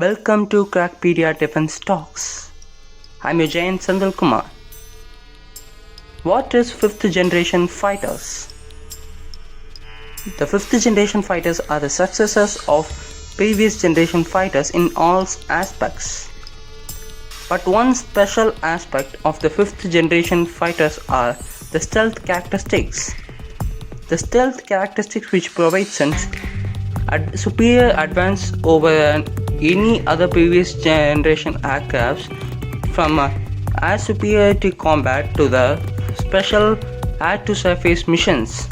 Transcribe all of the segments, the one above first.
Welcome to Crackpedia Defense Talks. I'm your Jain Sandal Kumar. What is 5th generation fighters? The 5th generation fighters are the successors of previous generation fighters in all aspects. But one special aspect of the 5th generation fighters are the stealth characteristics. The stealth characteristics which provides an superior advance over any other previous generation aircrafts, from air superiority combat to the special air to surface missions.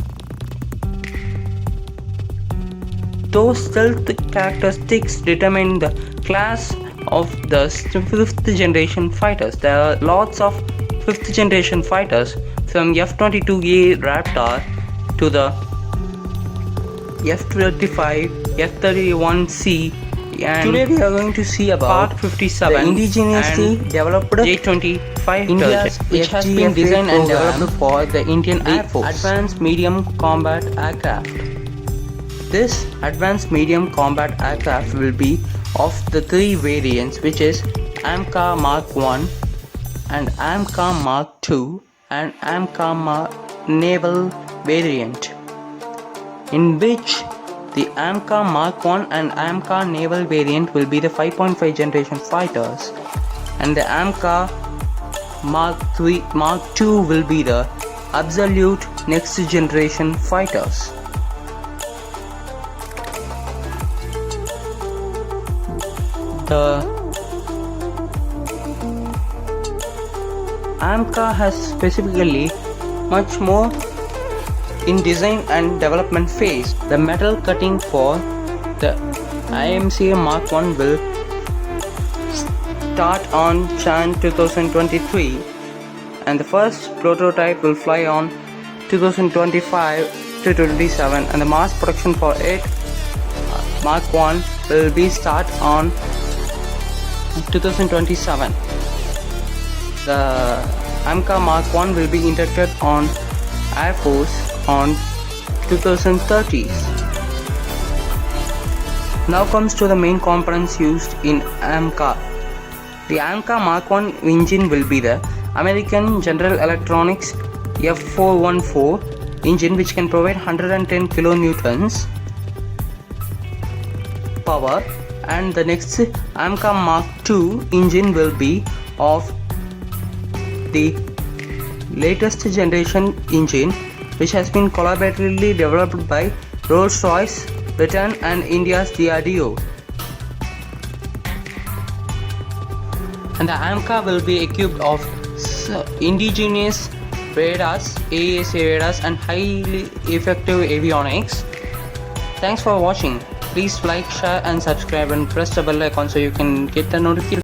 Those stealth characteristics determine the class of the 5th generation fighters. There are lots of 5th generation fighters, from F-22A Raptor to the F-35, F-31C, and today we are going to see about Part 57, the indigenously developed J-20 fighter jet, which has been designed and developed for the Indian Air Force Advanced Medium Combat Aircraft. This Advanced Medium Combat Aircraft will be of the three variants, which is AMCA Mark 1 and AMCA Mark 2 and AMCA Naval variant, in which the AMCA Mark 1 and AMCA Naval variant will be the 5.5 generation fighters, and the AMCA Mark 2 will be the absolute next generation fighters. The AMCA has specifically much more in design and development phase. The metal cutting for the AMCA Mark 1 will start on Jan 2023, and the first prototype will fly on 2025 to 27, and the mass production for it, Mark 1, will be start on 2027. The AMCA Mark 1 will be inducted on Air Force on 2030s. Now comes to the main components used in AMCA. The AMCA Mark 1 engine will be the American General Electronics F414 engine, which can provide 110 kilonewtons power, and the next AMCA Mark 2 engine will be of the latest generation engine, which has been collaboratively developed by Rolls-Royce, Britain and India's DRDO. And the AMCA will be equipped of indigenous radars, AESA radars and highly effective avionics. Thanks for watching. Please like, share and subscribe and press the bell icon so you can get the notification.